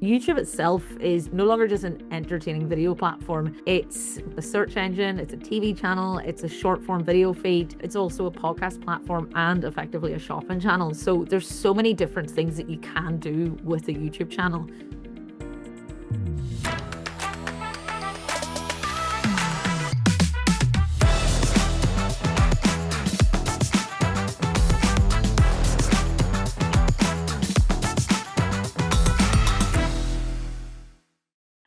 YouTube itself is no longer just an entertaining video platform. It's a search engine, it's a TV channel, it's a short form video feed, it's also a podcast platform and effectively a shopping channel. So there's so many different things that you can do with a YouTube channel.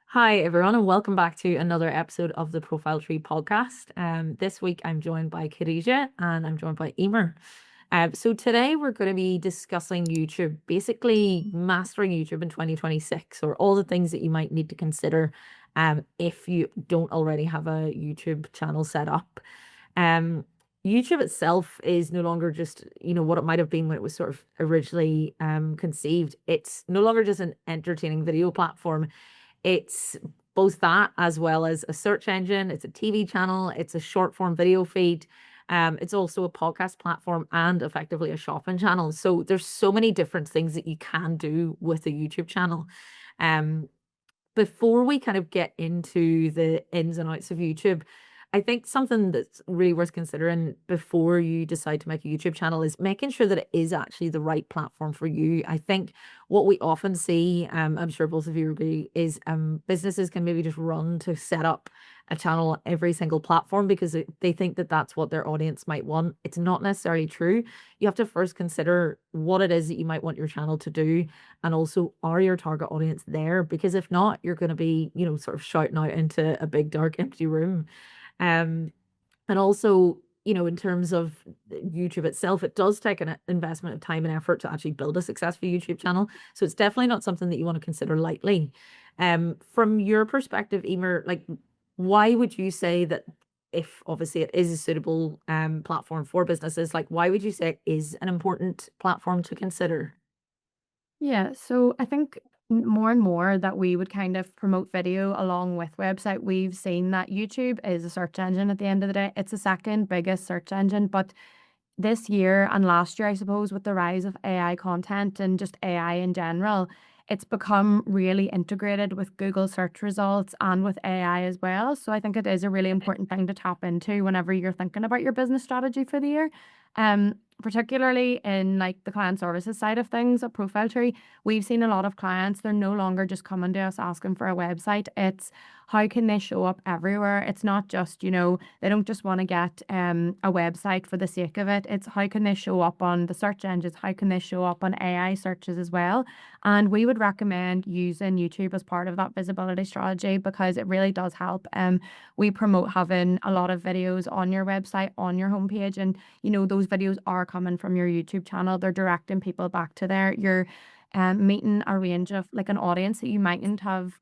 Hi, everyone, and welcome back to another episode of the ProfileTree Podcast. This week, I'm joined by Khadija and I'm joined by Emer. So today, we're going to be discussing YouTube, basically mastering YouTube in 2026, or all the things that you might need to consider if you don't already have a YouTube channel set up. YouTube itself is no longer just, what it might have been when it was sort of originally conceived. It's no longer just an entertaining video platform. It's both that as well as a search engine, it's a TV channel, it's a short form video feed. It's also a podcast platform and effectively a shopping channel. So there's so many different things that you can do with a YouTube channel. Before we kind of get into the ins and outs of YouTube, I think something that's really worth considering before you decide to make a YouTube channel is making sure that it is actually the right platform for you. I think what we often see, I'm sure both of you agree, is businesses can maybe just run to set up a channel on every single platform because they think that that's what their audience might want. It's not necessarily true. You have to first consider what it is that you might want your channel to do, and also, are your target audience there? Because if not, you're going to be, sort of shouting out into a big dark empty room. And also, in terms of YouTube itself, it does take an investment of time and effort to actually build a successful YouTube channel. So it's definitely not something that you want to consider lightly. From your perspective, Emer, why would you say that, if obviously it is a suitable platform for businesses, why would you say it is an important platform to consider? Yeah, so I think more and more that we would kind of promote video along with website. We've seen that YouTube is a search engine at the end of the day. It's the second biggest search engine, but this year and last year, I suppose, with the rise of AI content and just AI in general, it's become really integrated with Google search results and with AI as well. So I think it is a really important thing to tap into whenever you're thinking about your business strategy for the year. Particularly in the client services side of things at ProfileTree, we've seen a lot of clients, they're no longer just coming to us asking for a website. It's how can they show up everywhere? It's not just, they don't just want to get a website for the sake of it. It's how can they show up on the search engines? How can they show up on AI searches as well? And we would recommend using YouTube as part of that visibility strategy because it really does help. We promote having a lot of videos on your website, on your homepage, and those videos are coming from your YouTube channel. They're directing people back to there. You're meeting a range of an audience that you mightn't have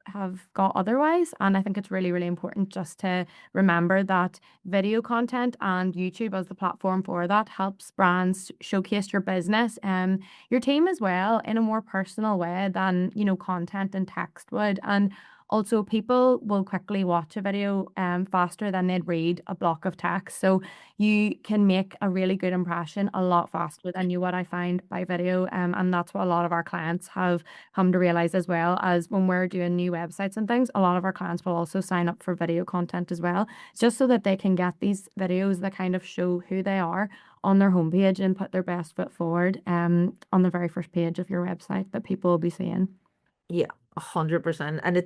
got otherwise. And I think it's really, really important just to remember that video content and YouTube as the platform for that helps brands showcase your business and your team as well in a more personal way than, content and text would. And also, people will quickly watch a video faster than they'd read a block of text. So you can make a really good impression a lot faster than you would, I find, by video. And that's what a lot of our clients have come to realize as well. As when we're doing new websites and things, a lot of our clients will also sign up for video content as well, just so that they can get these videos that kind of show who they are on their homepage and put their best foot forward on the very first page of your website that people will be seeing. Yeah, 100%. And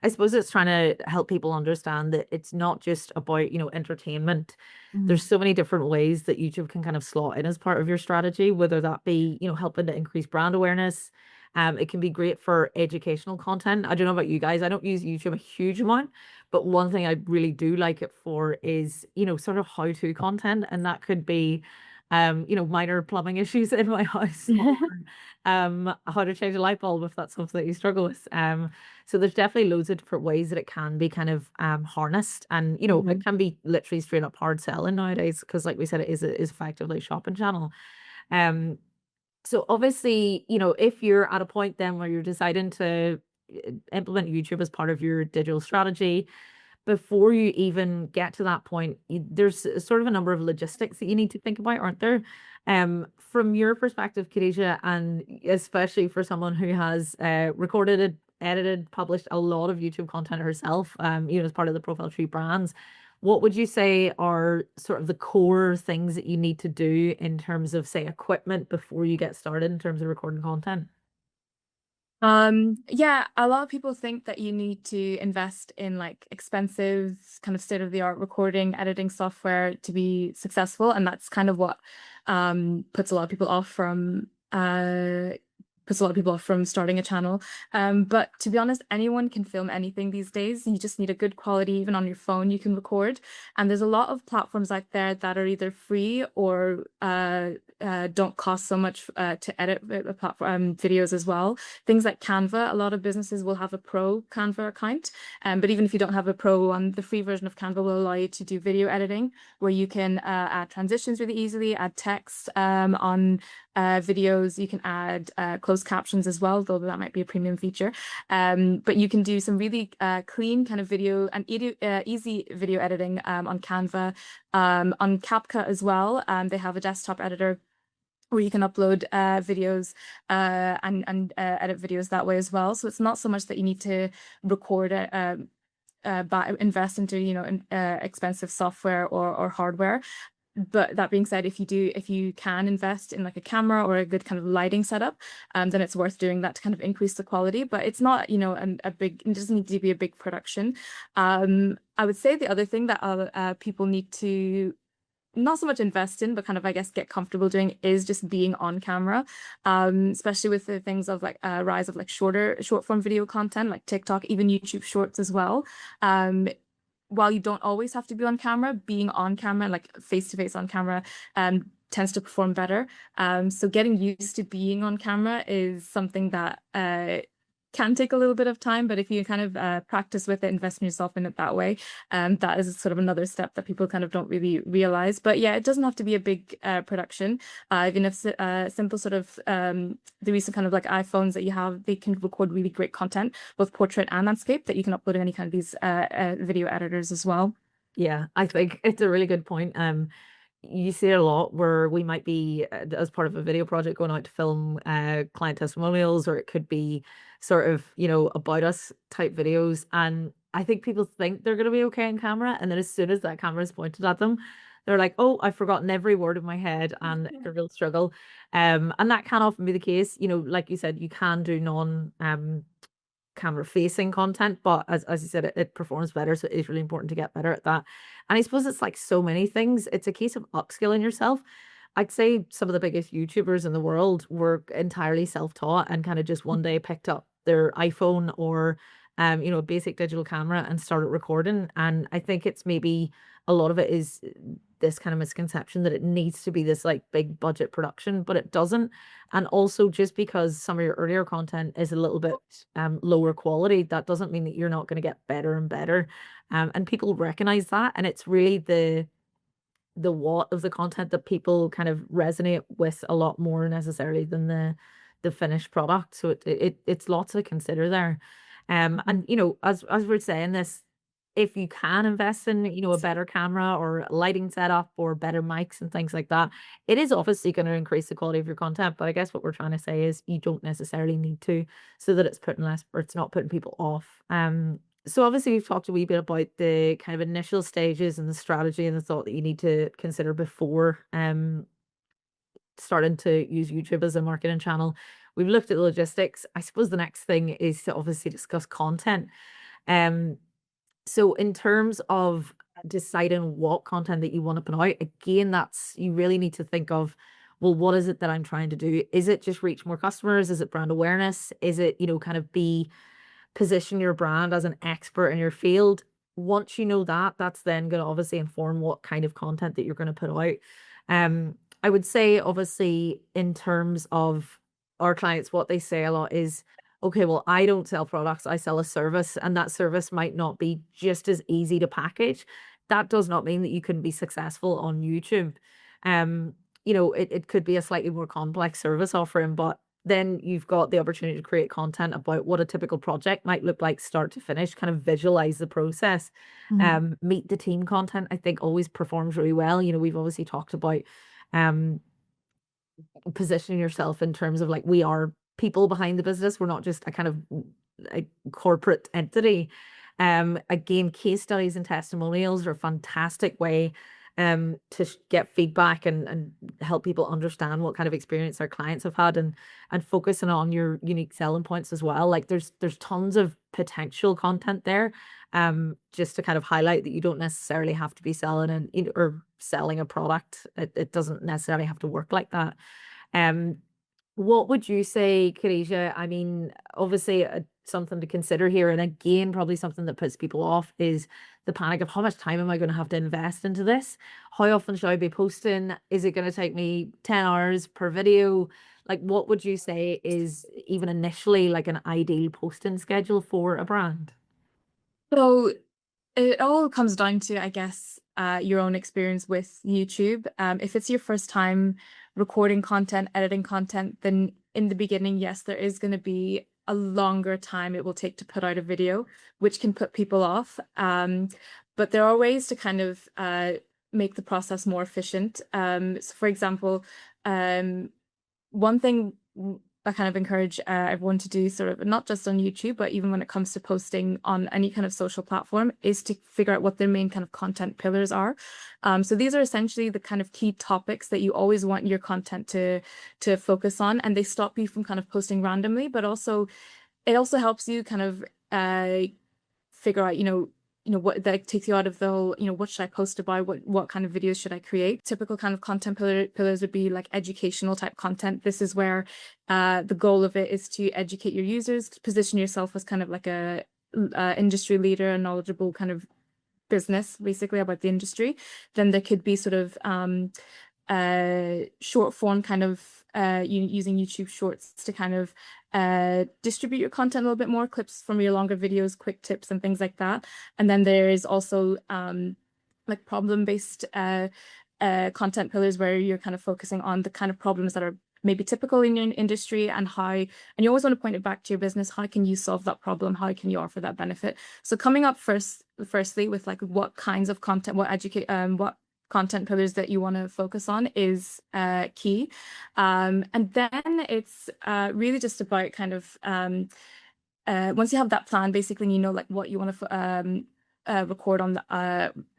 I suppose it's trying to help people understand that it's not just about, entertainment. There's so many different ways that YouTube can kind of slot in as part of your strategy, whether that be, helping to increase brand awareness. It can be great for educational content. I don't know about you guys. I don't use YouTube a huge amount, but one thing I really do like it for is, sort of how-to content. And that could be, minor plumbing issues in my house, or how to change a light bulb if that's something that you struggle with. So there's definitely loads of different ways that it can be kind of harnessed, and it can be literally straight up hard selling nowadays because, like we said, it is effectively a shopping channel. So obviously, if you're at a point then where you're deciding to implement YouTube as part of your digital strategy, before you even get to that point, there's sort of a number of logistics that you need to think about, aren't there? From your perspective, Khadija, and especially for someone who has recorded edited, published a lot of YouTube content herself, as part of the ProfileTree brands. What would you say are sort of the core things that you need to do in terms of, say, equipment before you get started in terms of recording content? Yeah, a lot of people think that you need to invest in like expensive kind of state-of-the-art recording, editing software to be successful, and that's kind of what puts a lot of people off from starting a channel. But to be honest, anyone can film anything these days. You just need a good quality, even on your phone, you can record. And there's a lot of platforms out there that are either free or don't cost so much to edit platform videos as well. Things like Canva, a lot of businesses will have a pro Canva account. But even if you don't have a pro one, the free version of Canva will allow you to do video editing, where you can add transitions really easily, add text on videos. You can add closed captions as well, though that might be a premium feature. But you can do some really clean kind of video and easy video editing on Canva, on CapCut as well. They have a desktop editor where you can upload videos and edit videos that way as well. So it's not so much that you need to record it. Invest into expensive software or hardware. But that being said, if you can invest in like a camera or a good kind of lighting setup, then it's worth doing that to kind of increase the quality. But it's not, it doesn't need to be a big production. I would say the other thing that people need to not so much invest in, but kind of, I guess, get comfortable doing is just being on camera, especially with the things of like rise of like short form video content, like TikTok, even YouTube Shorts as well. While you don't always have to be on camera, being on camera, like face to face on camera, tends to perform better. So getting used to being on camera is something that can take a little bit of time, but if you kind of practice with it, invest in yourself in it that way, that is sort of another step that people kind of don't really realize. But yeah, it doesn't have to be a big production. Even if simple sort of the recent kind of like iPhones that you have, they can record really great content, both portrait and landscape, that you can upload in any kind of these video editors as well. Yeah, I think it's a really good point. You see it a lot where we might be, as part of a video project, going out to film client testimonials, or it could be sort of, about us type videos. And I think people think they're going to be okay on camera. And then as soon as that camera is pointed at them, they're like, oh, I've forgotten every word in my head, and it's a real struggle. And that can often be the case. Like you said, you can do camera facing content, but as you said, it performs better, so it is really important to get better at that. And I suppose it's like so many things, it's a case of upskilling yourself. I'd say some of the biggest YouTubers in the world were entirely self-taught and kind of just one day picked up their iPhone or a basic digital camera and started recording. And I think it's maybe a lot of it is this kind of misconception that it needs to be this like big budget production, but it doesn't. And also, just because some of your earlier content is a little bit lower quality, that doesn't mean that you're not going to get better and better. And people recognize that, and it's really the what of the content that people kind of resonate with a lot more necessarily than the finished product. So it's lots to consider there. And as we're saying this, if you can invest in, a better camera or a lighting setup or better mics and things like that, it is obviously going to increase the quality of your content. But I guess what we're trying to say is you don't necessarily need to, so that it's not putting people off. So obviously we've talked a wee bit about the kind of initial stages and the strategy and the thought that you need to consider before starting to use YouTube as a marketing channel. We've looked at the logistics. I suppose the next thing is to obviously discuss content. Um, so in terms of deciding what content that you want to put out, again, you really need to think of, well, what is it that I'm trying to do? Is it just reach more customers? Is it brand awareness? Is it, kind of position your brand as an expert in your field? Once you know that, that's then going to obviously inform what kind of content that you're going to put out. I would say, obviously, in terms of our clients, what they say a lot is, okay, well, I don't sell products, I sell a service, and that service might not be just as easy to package. That does not mean that you can be successful on YouTube. It could be a slightly more complex service offering, but then you've got the opportunity to create content about what a typical project might look like start to finish, kind of visualize the process. Meet the team content, I think, always performs really well. We've obviously talked about um positioning yourself in terms of like, we are people behind the business. We're not just a kind of a corporate entity. Again, case studies and testimonials are a fantastic way to get feedback and help people understand what kind of experience their clients have had, and focusing on your unique selling points as well. Like there's tons of potential content there, just to kind of highlight that you don't necessarily have to be selling or selling a product. It doesn't necessarily have to work like that. Um, what would you say, Khadija? I mean, obviously, something to consider here, and again, probably something that puts people off is the panic of how much time am I going to have to invest into this? How often should I be posting? Is it going to take me 10 hours per video? Like, what would you say is even initially like an ideal posting schedule for a brand? So it all comes down to, I guess, your own experience with YouTube. If it's your first time recording content, editing content, then in the beginning, yes, there is going to be a longer time it will take to put out a video, which can put people off. But there are ways to kind of make the process more efficient. So for example, one thing I kind of encourage everyone to do, sort of not just on YouTube, but even when it comes to posting on any kind of social platform, is to figure out what their main kind of content pillars are. So these are essentially the kind of key topics that you always want your content to focus on, and they stop you from kind of posting randomly, but also it also helps you kind of figure out, what that takes you out of the whole, what should I post about? What kind of videos should I create? Typical kind of content pillars would be like educational type content. This is where the goal of it is to educate your users, to position yourself as kind of like a industry leader, a knowledgeable kind of business basically about the industry. Then there could be sort of short form kind of using YouTube Shorts to kind of distribute your content a little bit more, clips from your longer videos, quick tips and things like that. And then there is also like problem-based content pillars where you're kind of focusing on the kind of problems that are maybe typical in your industry, and you always want to point it back to your business. How can you solve that problem? How can you offer that benefit? So coming up firstly with like what kinds of content, what content pillars that you want to focus on is key. And then it's really just about kind of once you have that plan, basically, you know, like what you want to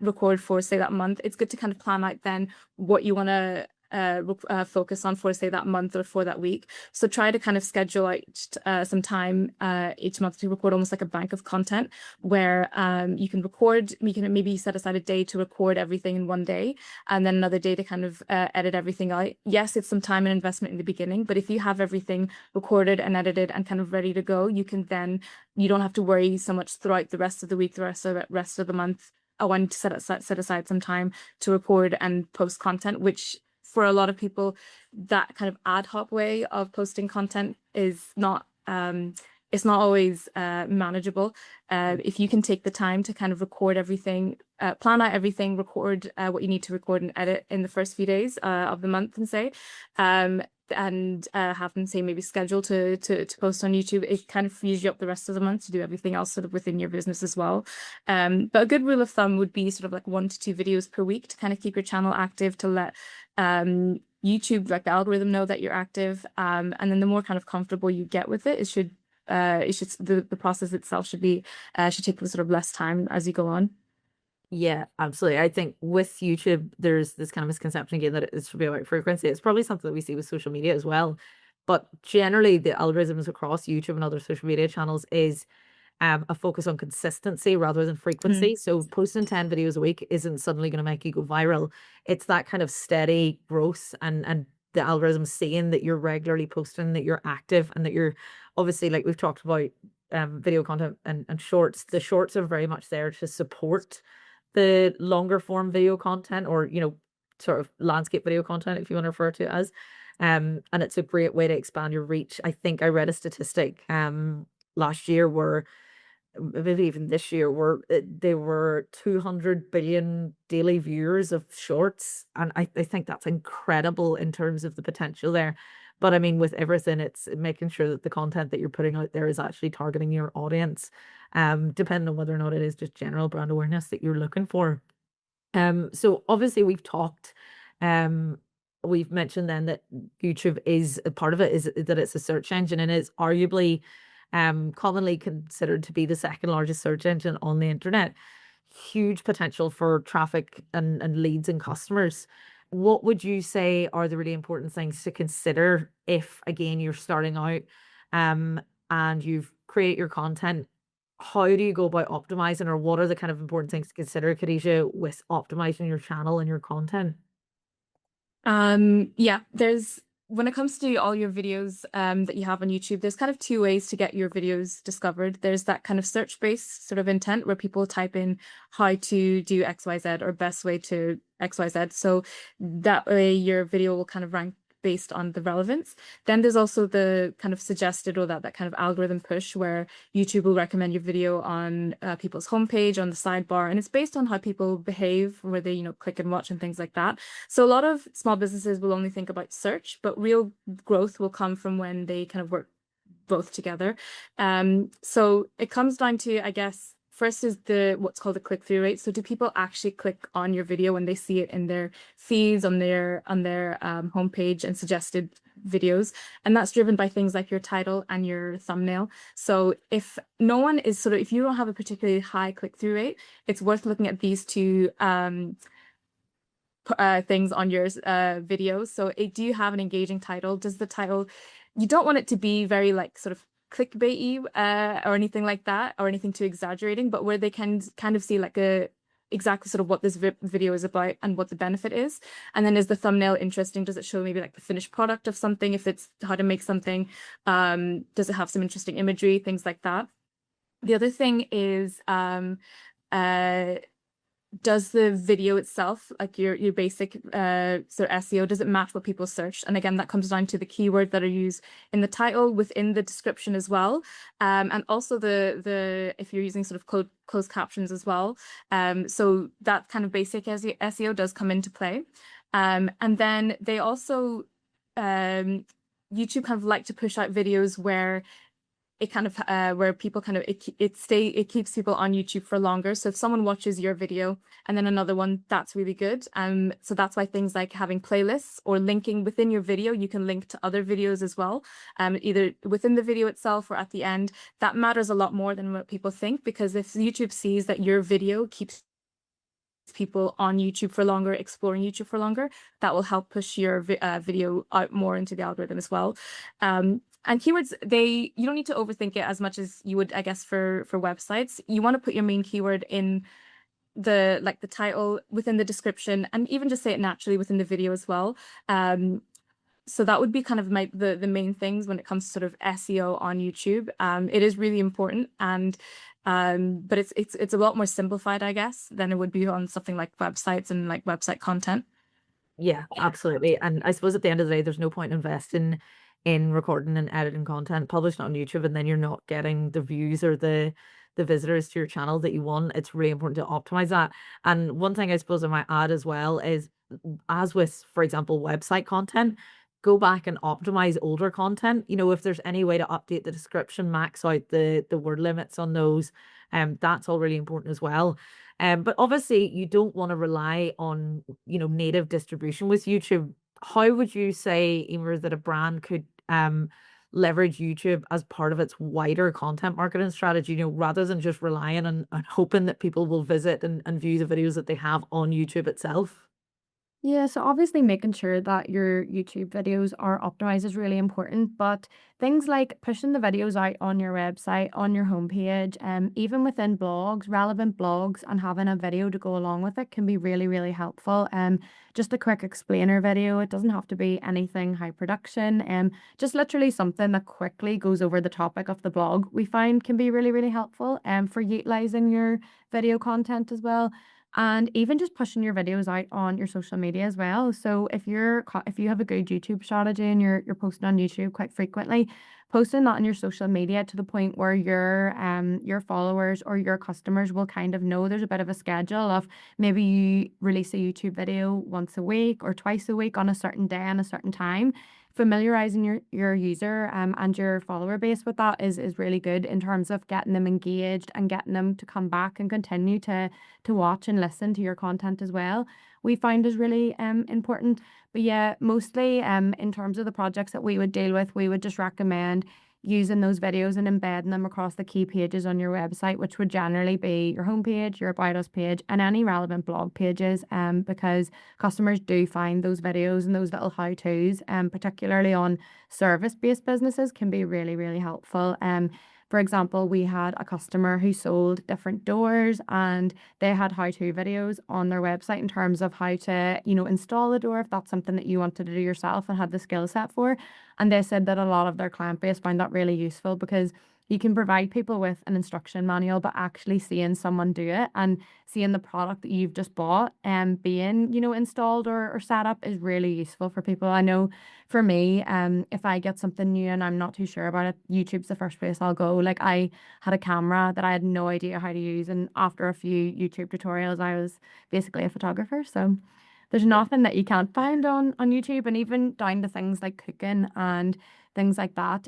record for, say, that month, it's good to kind of plan out then what you want to focus on for, say, that month or for that week. So try to kind of schedule out some time each month to record, almost like a bank of content where you can maybe set aside a day to record everything in one day, and then another day to kind of edit everything out. Yes, it's some time and investment in the beginning, but if you have everything recorded and edited and kind of ready to go, you don't have to worry so much throughout the rest of the week, the rest of the month. I want to set aside some time to record and post content, which for a lot of people, that kind of ad hoc way of posting content is not it's not always manageable. If you can take the time to kind of record everything, plan out everything, record what you need to record and edit in the first few days of the month, and say, and have them, say, maybe schedule to post on YouTube, it kind of frees you up the rest of the month to do everything else sort of within your business as well. But a good rule of thumb would be sort of like 1 to 2 videos per week to kind of keep your channel active, to let YouTube, like the algorithm, know that you're active. And then the more kind of comfortable you get with it, the process itself should take sort of less time as you go on. Yeah, absolutely. I think with YouTube, there's this kind of misconception again that it should be about frequency. It's probably something that we see with social media as well. But generally, the algorithms across YouTube and other social media channels is a focus on consistency rather than frequency. So posting 10 videos a week isn't suddenly going to make you go viral. It's that kind of steady growth, and the algorithm seeing that you're regularly posting, that you're active, and that you're obviously, like we've talked about, video content and shorts. The shorts are very much there to support the longer form video content, or sort of landscape video content, if you want to refer to it as. And it's a great way to expand your reach. I think I read a statistic last year where, maybe even this year, where there were 200 billion daily viewers of shorts, and I think that's incredible in terms of the potential there. But I mean, with everything, it's making sure that the content that you're putting out there is actually targeting your audience, depending on whether or not it is just general brand awareness that you're looking for. So obviously we've mentioned then that YouTube is a part of it, is that it's a search engine, and is arguably commonly considered to be the second largest search engine on the internet. Huge potential for traffic and leads and customers. What would you say are the really important things to consider if, again, you're starting out and you've created your content? How do you go about optimizing, or what are the kind of important things to consider, Khadijah, with optimizing your channel and your content? Yeah, there's when it comes to all your videos that you have on YouTube, there's kind of two ways to get your videos discovered. There's that kind of search-based sort of intent where people type in how to do XYZ or best way to XYZ. So that way your video will kind of rank based on the relevance. Then there's also the kind of suggested, or that kind of algorithm push where YouTube will recommend your video on people's homepage, on the sidebar, and it's based on how people behave, where they, click and watch and things like that. So a lot of small businesses will only think about search, but real growth will come from when they kind of work both together. So it comes down to, I guess, first is what's called the click-through rate. So do people actually click on your video when they see it in their feeds, on their homepage and suggested videos? And that's driven by things like your title and your thumbnail. So if no one is if you don't have a particularly high click-through rate, it's worth looking at these two things on your videos. So do you have an engaging title? Does the title, you don't want it to be very clickbaity or anything like that, or anything too exaggerating, but where they can kind of see exactly what this video is about and what the benefit is. And then is the thumbnail interesting? Does it show maybe the finished product of something, if it's how to make something? Does it have some interesting imagery, things like that? The other thing is does the video itself, your basic sort of SEO, does it match what people search? And again, that comes down to the keywords that are used in the title, within the description as well, and also the if you're using sort of closed captions as well. So that kind of basic SEO does come into play, and then they also YouTube kind of like to push out videos where it kind of where people kind of it keeps people on YouTube for longer. So if someone watches your video and then another one, that's really good. So that's why things like having playlists or linking within your video, you can link to other videos as well, either within the video itself or at the end. That matters a lot more than what people think, because if YouTube sees that your video keeps people on YouTube for longer, exploring YouTube for longer, that will help push your video out more into the algorithm as well. And keywords, you don't need to overthink it as much as you would, I guess, for websites. You want to put your main keyword in the title, within the description, and even just say it naturally within the video as well. So that would be kind of the main things when it comes to sort of SEO on YouTube. It is really important, and but it's a lot more simplified, I guess, than it would be on something like websites and website content. Yeah, absolutely. And I suppose at the end of the day, there's no point investing in recording and editing content, publishing it on YouTube, and then you're not getting the views or the visitors to your channel that you want. It's really important to optimize that. And one thing I suppose I might add as well is, as with, for example, website content, go back and optimize older content. If there's any way to update the description, max out the word limits on those, that's all really important as well. But obviously you don't want to rely on, native distribution with YouTube. How would you say, Emer, that a brand could leverage YouTube as part of its wider content marketing strategy, rather than just relying on hoping that people will visit and view the videos that they have on YouTube itself? Yeah, so obviously making sure that your YouTube videos are optimized is really important, but things like pushing the videos out on your website, on your homepage, even within blogs, relevant blogs, and having a video to go along with it can be really, really helpful. Just a quick explainer video. It doesn't have to be anything high production. Just literally something that quickly goes over the topic of the blog, we find can be really, really helpful for utilizing your video content as well. And even just pushing your videos out on your social media as well. So if you have a good YouTube strategy and you're posting on YouTube quite frequently, posting that on your social media to the point where your followers or your customers will kind of know there's a bit of a schedule of, maybe you release a YouTube video once a week or twice a week on a certain day and a certain time. Familiarizing your user and your follower base with that is really good in terms of getting them engaged and getting them to come back and continue to watch and listen to your content as well. We find is really important. But yeah, mostly in terms of the projects that we would deal with, we would just recommend using those videos and embedding them across the key pages on your website, which would generally be your homepage, your About Us page, and any relevant blog pages, because customers do find those videos and those little how-tos, particularly on service-based businesses, can be really, really helpful. For example, we had a customer who sold different doors, and they had how-to videos on their website in terms of how to, install a door if that's something that you wanted to do yourself and had the skill set for. And they said that a lot of their client base found that really useful, because you can provide people with an instruction manual, but actually seeing someone do it and seeing the product that you've just bought and being, installed or set up is really useful for people. I know for me, if I get something new and I'm not too sure about it, YouTube's the first place I'll go. Like, I had a camera that I had no idea how to use, and after a few YouTube tutorials, I was basically a photographer. So there's nothing that you can't find on YouTube, and even down to things like cooking and things like that.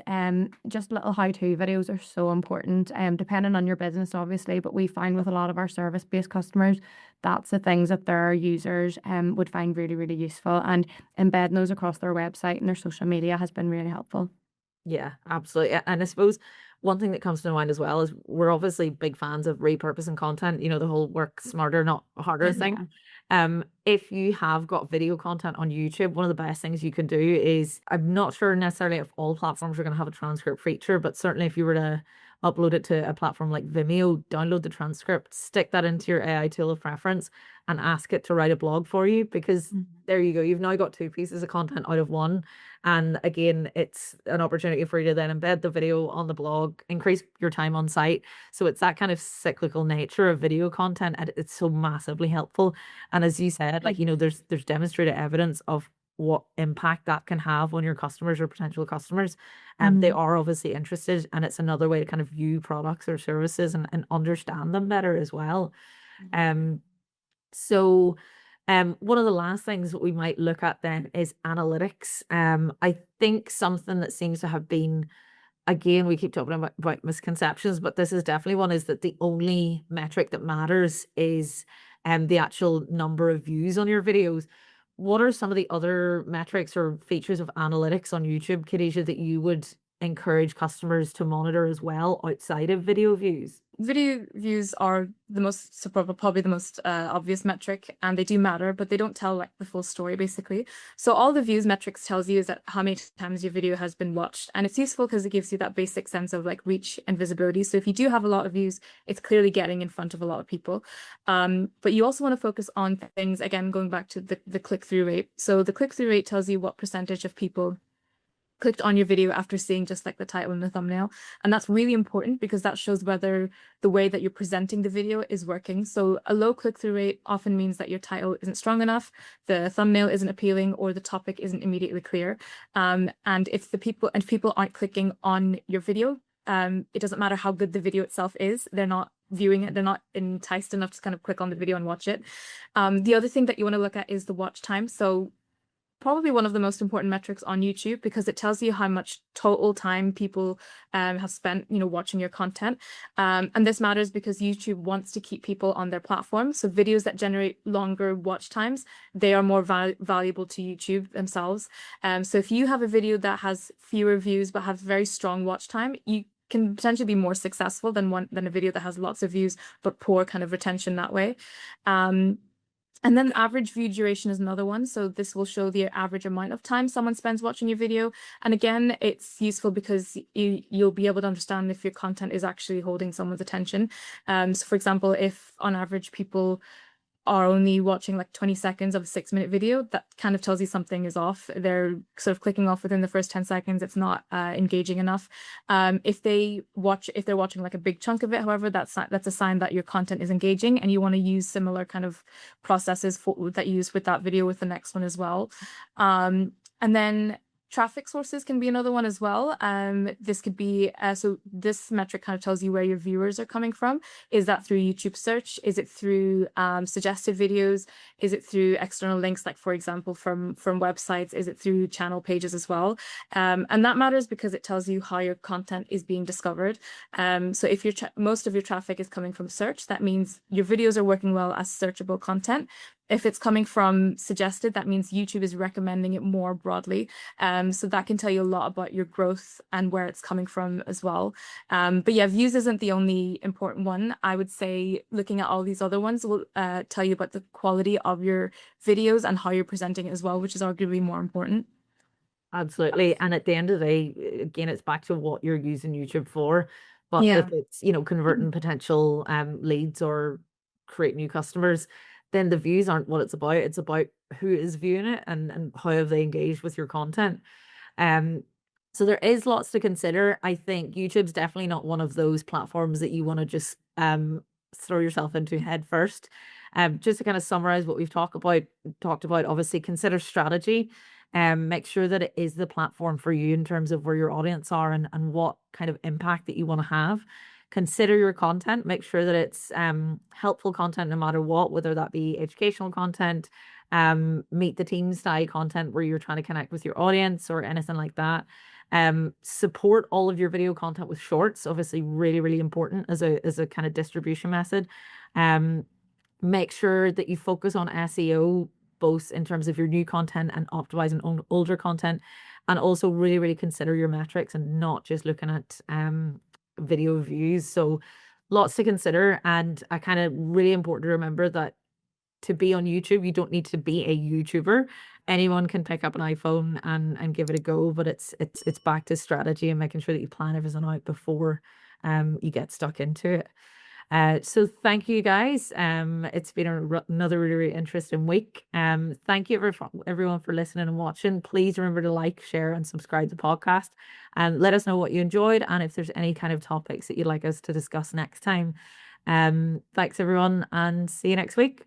Just little how-to videos are so important, depending on your business, obviously, but we find with a lot of our service-based customers, that's the things that their users would find really, really useful, and embedding those across their website and their social media has been really helpful. Yeah, absolutely. And I suppose one thing that comes to mind as well is we're obviously big fans of repurposing content, the whole work smarter, not harder thing. If you have got video content on YouTube, one of the best things you can do is, I'm not sure necessarily if all platforms are going to have a transcript feature, but certainly if you were to upload it to a platform like Vimeo, download the transcript, stick that into your AI tool of preference, and ask it to write a blog for you, because there you go. You've now got two pieces of content out of one. And again, it's an opportunity for you to then embed the video on the blog, increase your time on site. So it's that kind of cyclical nature of video content, and it's so massively helpful. And as you said, like, there's demonstrated evidence of what impact that can have on your customers or potential customers. And they are obviously interested, and it's another way to kind of view products or services and understand them better as well. So one of the last things that we might look at then is analytics. I think something that seems to have been, again, we keep talking about misconceptions, but this is definitely one, is that the only metric that matters is the actual number of views on your videos. What are some of the other metrics or features of analytics on YouTube, Khadijah, that you would encourage customers to monitor as well outside of video views? Video views are probably the most obvious metric, and they do matter, but they don't tell like the full story, basically. So all the views metrics tells you is that how many times your video has been watched, and it's useful because it gives you that basic sense of like reach and visibility. So if you do have a lot of views, it's clearly getting in front of a lot of people. But you also want to focus on things, again, going back to the click-through rate. So the click-through rate tells you what percentage of people clicked on your video after seeing just like the title and the thumbnail. And that's really important, because that shows whether the way that you're presenting the video is working. So a low click-through rate often means that your title isn't strong enough, the thumbnail isn't appealing, or the topic isn't immediately clear. And if people aren't clicking on your video, it doesn't matter how good the video itself is, they're not viewing it, they're not enticed enough to kind of click on the video and watch it. The other thing that you want to look at is the watch time. So probably one of the most important metrics on YouTube, because it tells you how much total time people have spent, watching your content. And this matters because YouTube wants to keep people on their platform. So videos that generate longer watch times, they are more valuable to YouTube themselves. So if you have a video that has fewer views but has very strong watch time, you can potentially be more successful than a video that has lots of views but poor kind of retention that way. And then average view duration is another one. So this will show the average amount of time someone spends watching your video. And again, it's useful because you'll be able to understand if your content is actually holding someone's attention. So for example, if on average people are only watching like 20 seconds of a 6-minute video, that kind of tells you something is off. They're sort of clicking off within the first 10 seconds. It's not engaging enough. If they're watching like a big chunk of it, however, that's a sign that your content is engaging, and you want to use similar kind of processes that you use with that video with the next one as well. And then traffic sources can be another one as well. This could be, so this metric kind of tells you where your viewers are coming from. Is that through YouTube search? Is it through suggested videos? Is it through external links, like for example, from websites? Is it through channel pages as well? And that matters because it tells you how your content is being discovered. So if most of your traffic is coming from search, that means your videos are working well as searchable content. If it's coming from suggested, that means YouTube is recommending it more broadly. So that can tell you a lot about your growth and where it's coming from as well. But yeah, views isn't the only important one. I would say looking at all these other ones will tell you about the quality of your videos and how you're presenting it as well, which is arguably more important. Absolutely. And at the end of the day, again, it's back to what you're using YouTube for. But Yeah. if it's, converting potential leads or create new customers, then the views aren't what it's about. It's about who is viewing it and how have they engaged with your content. Um, so there is lots to consider. I think YouTube's definitely not one of those platforms that you want to just throw yourself into head first. Just to kind of summarize what we've talked about, obviously consider strategy. Make sure that it is the platform for you in terms of where your audience are and what kind of impact that you want to have. Consider your content, make sure that it's helpful content no matter what, whether that be educational content, meet the team style content where you're trying to connect with your audience or anything like that. Support all of your video content with shorts, obviously really, really important as a kind of distribution method. Make sure that you focus on SEO, both in terms of your new content and optimizing older content, and also really, really consider your metrics and not just looking at video views. So lots to consider, and I kind of really important to remember that to be on YouTube, you don't need to be a YouTuber. Anyone can pick up an iPhone and give it a go, but it's back to strategy and making sure that you plan everything out before you get stuck into it. So thank you guys. It's been another really, really interesting week. Thank you everyone for listening and watching. Please remember to like, share, and subscribe to the podcast, and let us know what you enjoyed and if there's any kind of topics that you'd like us to discuss next time. Thanks everyone, and see you next week.